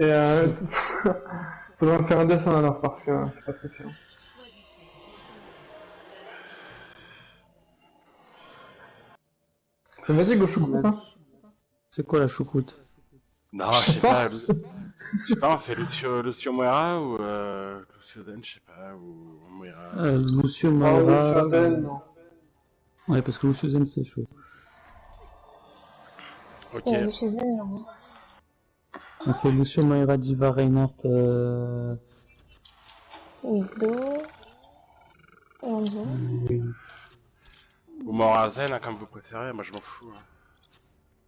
Et faudra faire un dessin alors parce que c'est pas très sûr. Mais vas-y, go choucroute, hein. C'est quoi la choucroute? Non, je sais pas. Je sais pas, on fait Lucio Moira ou Lucio Zen, je sais pas, ou Moira. Lucio Ah oui, Moira. sur Zen, non. Ouais, parce que Lucio Zen c'est chaud. Ok. Chez elle, non. On fait Lucio Moira Diva Reinhardt. Widow. Lonzo. Ou Moira Zen, hein, comme vous préférez, moi je m'en fous. Hein.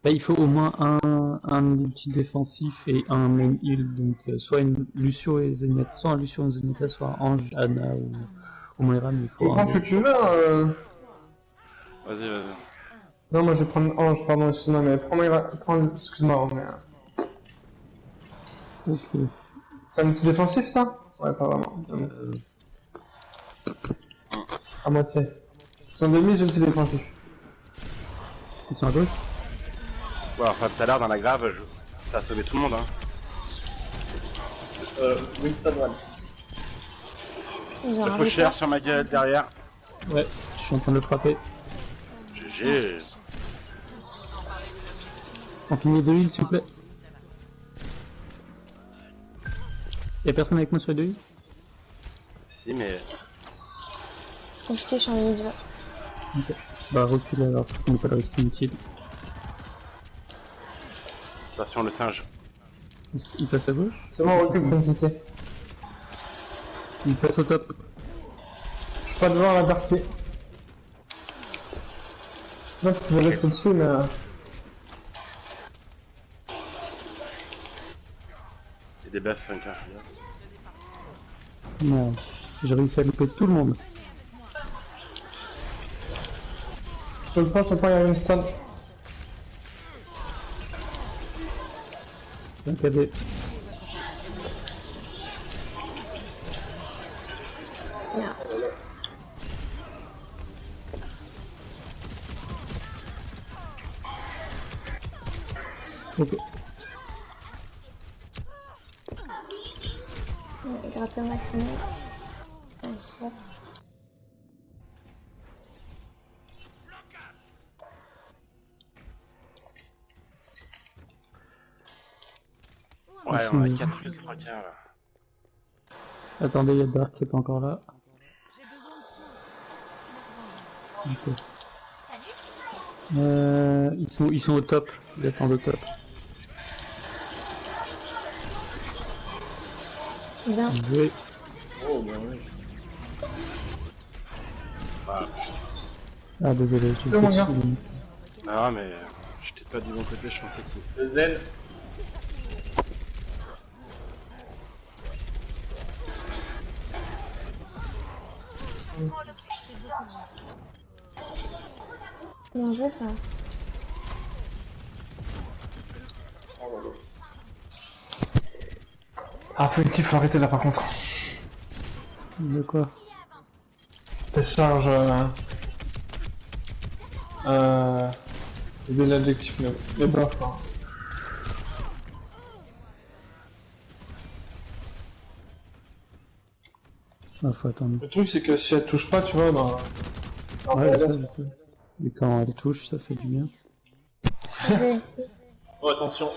Là, il faut au moins un multi défensif et un main heal, donc soit une Lucio et Zenyatta, soit un Lucio et Zenyatta, soit Ange, Anna ou Moira, mais il faut Prends ce que tu veux, Vas-y, vas-y. Non, moi je vais prendre Ange, pardon, excuse-moi, mais prends, excuse-moi, mais... Ok. C'est un petit défensif, ça? Ouais, pas vraiment. À moitié. Ils sont demi, j'ai un petit défensif. Ils sont à gauche. Ouais, enfin tout à l'heure dans la grave, ça a sauvé tout le monde. Hein. Winston One. Ils ont Le un faucheur report. sur ma gueule derrière. Ouais, je suis en train de le frapper. GG. On finit deux heals, s'il vous plaît. Y'a personne avec moi sur les deux heals? Si, mais. C'est compliqué, je suis en mini diva. Ok. Bah recule alors, on n'est pas de risque inutile. Attention, le singe. Il passe à gauche. C'est bon, recule, c'est compliqué. Il passe au top. Je peux pas devoir l'embarquer. Non, tu veux laisser dessus, mais... Il y a des buffs, Funker. Non, j'ai réussi à louper tout le monde. Sur le point, il y a Winston. Un KD. Bien. Ok. Gratter maximum. Un stop. Ouais, on a 4 plus de 3 quarts là. Attendez, il y a Dark qui est pas encore là. Ok. Ils sont au top. Ils attendent au top. Bien. Oui. Oh, ben oui. Ah désolé, je sais mon que gars. je suis limite. Non, mais j'étais pas du bon côté, je pensais qu'il. Le Zen. Bien joué, ça. Ah, Funky, faut arrêter là par contre. De quoi? Tes charges... C'est de l'adjectif, mais bon, enfin... Ah, faut attendre. Le truc, c'est que si elle touche pas, tu vois, bah... Ouais, je sais. Mais quand elle touche, ça fait du bien. Je vais ulti. Oh, attention.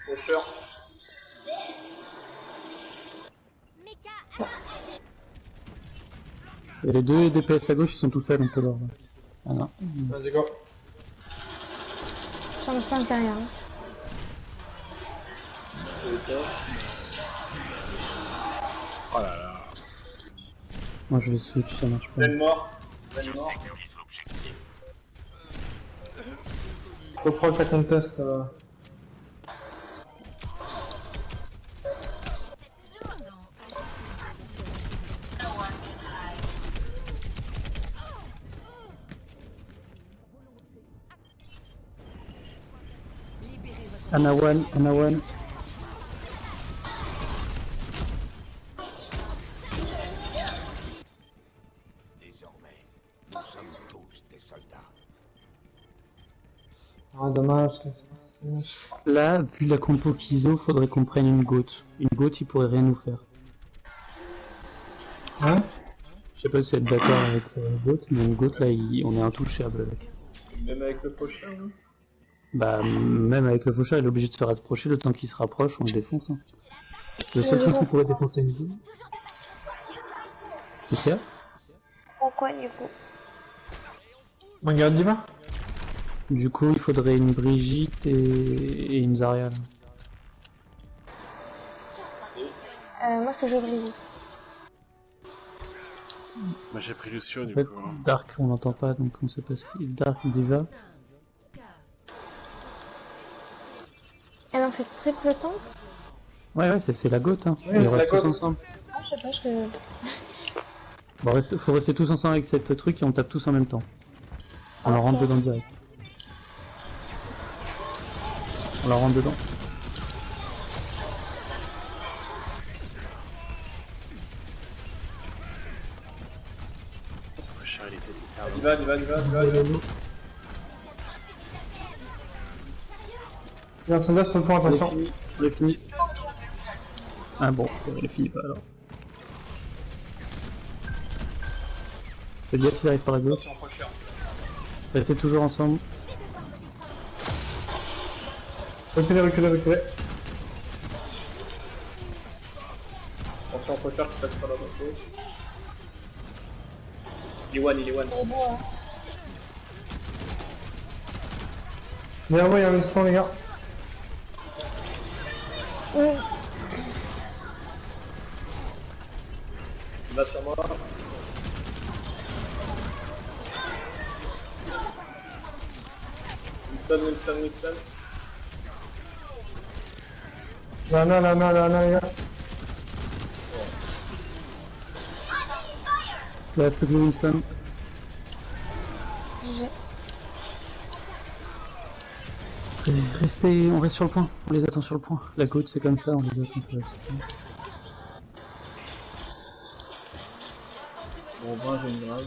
Faucheur. Et les deux DPS à gauche, ils sont tout seuls, on peut leur... Ah non. Vas-y, go. Sur le singe derrière. Hein. Oh là là. Moi je vais switch, ça marche pas. Zen mort. Zen mort. Faut prendre ta contest, Ana one. Désormais, nous sommes tous des soldats. Ah, dommage que c'est... Là, vu la compo Kizo, faudrait qu'on prenne une goat. Une goat, il pourrait rien nous faire. Hein? Je sais pas si vous êtes d'accord avec goat, mais une goat là, on est intouchable avec. Même avec le prochain, hein. Bah, même avec le faucheur, il est obligé de se rapprocher, le temps qu'il se rapproche, on le défonce. Hein. Le seul truc qui pourrait défoncer une goat. C'est ça? Pourquoi du coup? Regarde Diva. Du coup, il faudrait une Brigitte et une Zarya. Là. Moi je peux jouer Brigitte. Moi j'ai pris Lucio En du fait, coup. Hein. Dark, on l'entend pas, donc on sait pas ce qu'il est. Dark, Diva. Elle en fait triple tank? Ouais, c'est la goat, hein. Oui, Il la reste tous goat. ensemble. Ah, je sais pas, je... Bon, faut rester tous ensemble avec cette truc et on tape tous en même temps. On leur rentre dedans direct. On leur rentre dedans. Faucheur, il était hyper long. Diva. Il y a un soldat sur le pont, attention. On est fini. Ah bon, on est fini pas alors. Fais gaffe qu'ils arrivent par la gauche. Attention, prochain. Restez toujours ensemble. Reculez. Attention, prochain qui passe par la moto. Il est one. C'est beau, hein. Derrière moi, il y a un instant, les gars. Il va sur moi. Winston. Là, les gars. Là, plus que Winston. Restez, on reste sur le point, on les attend sur le point. La côte c'est comme ça, on les attend sur le point. Bon, ben, j'ai une grave.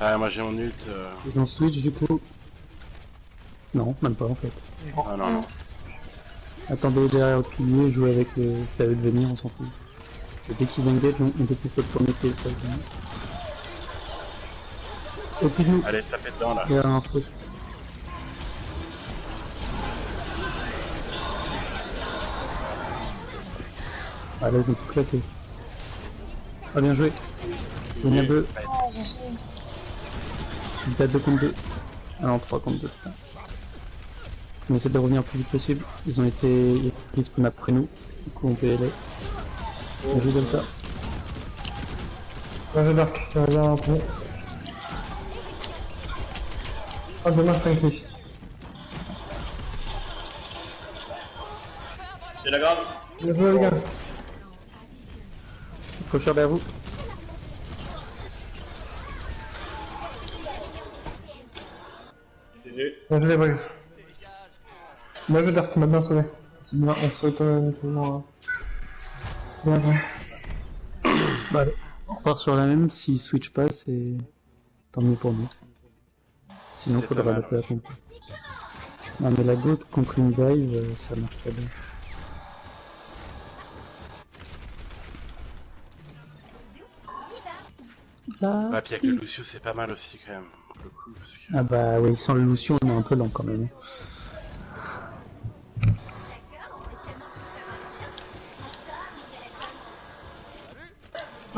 Ah, moi j'ai mon ult. Ils ont switch du coup. Non, même pas en fait. Ah non. Attendez derrière le pilier, jouez avec le... C'est à eux de venir, on s'en fout. Et dès qu'ils engagent, on découpe le premier pied. Au-dessus de nous, Allez, tapez dedans là. il y a un fauche. Ah là ils ont tout claqué. Ah bien joué. Sonia bleu. Ah, j'ai chié. Ils étaient à 2 contre 2. Ah non, 3 contre 2. Putain. On essaie de revenir le plus vite possible. Ils ont été... Ils spawn après nous. Du coup on peut y aller. On joue Delta. Là, je Dark, je t'ai là en premier. Ah, dommage, Frankie. C'est la grave. Bien joué, les gars. Faucheur vers vous. GG. Bien joué, les boys. Bien joué, Dark, tu m'as bien sauvé. C'est bien, on s'auto toujours. Bien joué. Bah, allez. On repart sur la même, s'ils switch pas, c'est tant mieux pour nous. Sinon, C'est faudra pas mal, adapter la compo. Non, mais la go contre une dive, ça marche très bien. Là. Ah, puis avec le Lucio, c'est pas mal aussi quand même. Pour le coup, parce que... Ah bah oui, sans le Lucio, on est un peu lent quand même.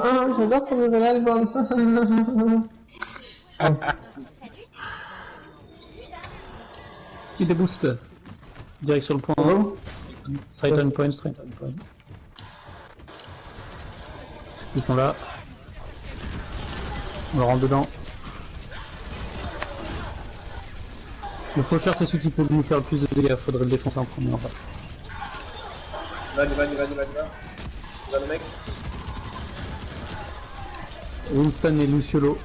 Ah, j'adore ton nouvel album. Il des boosts. Direct sur le point. Oh. Straight on point. Ils sont là. On leur rentre dedans. Le faucheur c'est celui qui peut nous faire le plus de dégâts, faudrait le défoncer en premier en fait. Va le mec. Winston et Luciolo.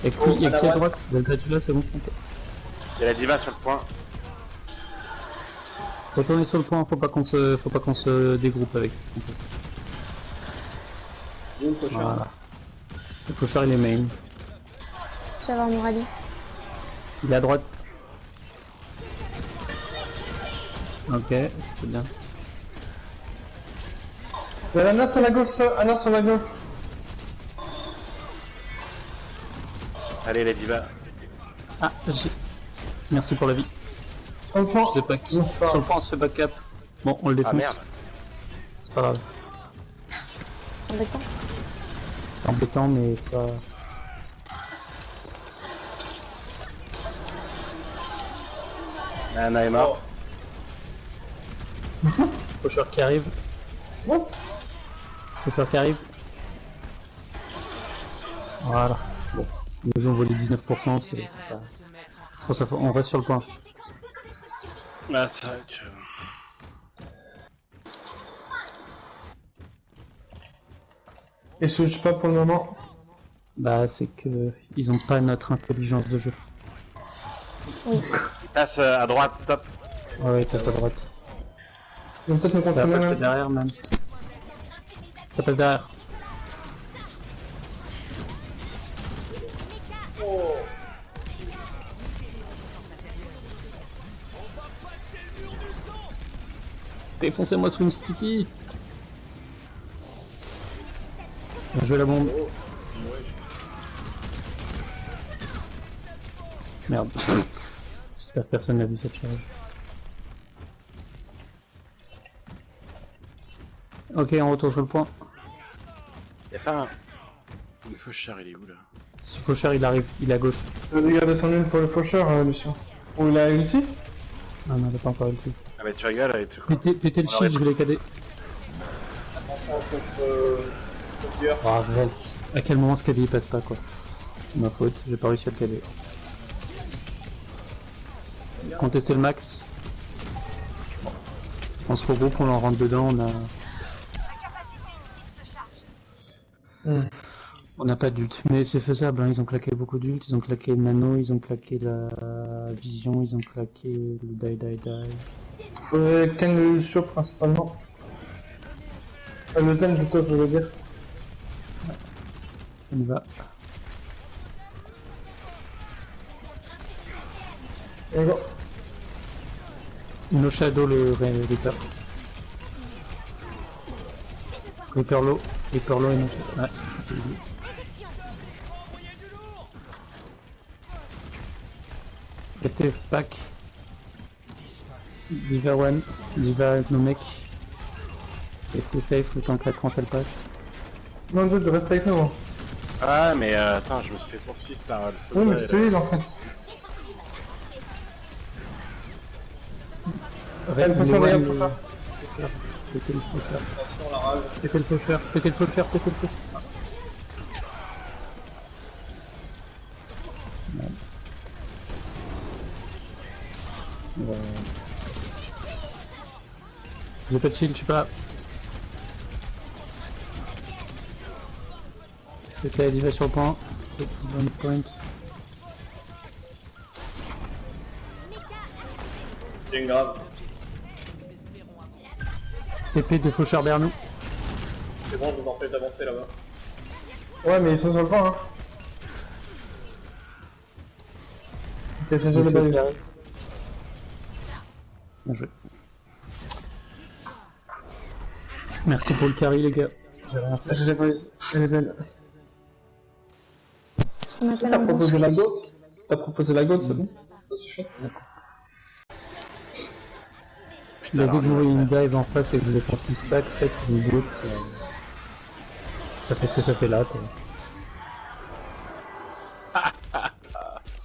Et qui, Oh, et qui à Padawan. droite? Delta tu l'as, c'est bon. Il y a la diva sur le point. Retournez sur le point, faut pas qu'on se dégroupe avec ça. Une prochaine. Voilà. Le pusher il est main. Je vais avoir mon rallye. Il est à droite. Ok, c'est bien. Il y a Anna sur la gauche, Anna sur la gauche. Allez, les divas. Ah, j'ai... Merci pour la vie. On le prend. Je sais pas qui. Non, pas Sur le point on se fait pas de cap. Bon, on le défonce. Ah merde. C'est pas grave. Embêtant. C'est embêtant mais pas... Anna est morte. Pusher qui arrive. What? Pusher qui arrive. Voilà. Bon. Nous ont volé 19%, c'est pas... C'est pour ça qu'on reste sur le point. Ah, c'est vrai que... Et switch pas pour le moment. Bah c'est que... Ils ont pas notre intelligence de jeu. Passe à droite, top. Ouais, il passe à droite. Ils vont peut-être nous Ça va contrôler. passer derrière même. Ça passe derrière. Défoncez-moi Swing City. Bien joué la bombe. Merde. J'espère que personne n'a vu cette charge. Ok, on retourne sur le point. Y'a pas un... Le faucheur, il est où là? Si Faucher il arrive, il est à gauche. Tu veux garder ton nul pour le pusher, Lucien. Ou il a ulti? Ah non, il a pas encore eu le truc. Ah bah tu rigoles avec tout quoi. Pétez le shield, je vais les cader. Attention contre Dior. Oh, arrête. À quel moment ce cadet il passe pas quoi? C'est ma faute, j'ai pas réussi à le cader. Contester le max. On se regroupe, on en rentre dedans, on a... On n'a pas d'ult, mais c'est faisable, hein. Ils ont claqué beaucoup d'ult, ils ont claqué le nano, ils ont claqué la vision, ils ont claqué le die. Faudrait ken le Lucio principalement. Le thème du coup, je veux dire. On y va. Et go. No Shadow le Reaper. Reaper low et no Shadow. Ouais, ça fait easy. Restez pack. Diva one, Diva no mec. Restez safe le temps que la tranche elle passe. Non, dude, reste avec nous. Hein. Ah mais attends, je me suis fait poursuivre par le soldat. Oui, mais je te heal en fait. Red, le pusher, one, regarde, pusher. Pétez le pusher. Attention la rage. Pétez le pusher. Pétez le pusher. Pétez le pusher. Ouais. J'ai pas de shield, je suis pas là. Ok, il va sur le point. One point. C'est une grave. TP de faucheur derrière nous. C'est bon, je vous empêche d'avancer là-bas. Ouais, mais ils sont sur le point, hein. Ok, j'ai le balai. Bien joué. Merci pour le carry les gars. J'ai rien fait. J'ai les balaises. Elle est belle. Ce qu'on appelle T'as un bon proposé la switch. goat? T'as proposé la goat, c'est bon? Ça suffit. Dès que vous voyez une dive en face et que vous êtes en 6 stack, faites une goutte, ça fait ce que ça fait là quoi.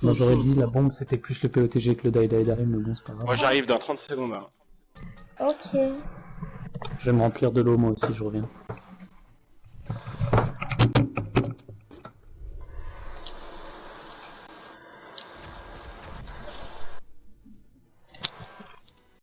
Moi j'aurais dit la bombe c'était plus le POTG que le die, mais bon c'est pas grave. Moi j'arrive dans 30 secondes. Hein. Ok. Je vais me remplir de l'eau moi aussi, je reviens.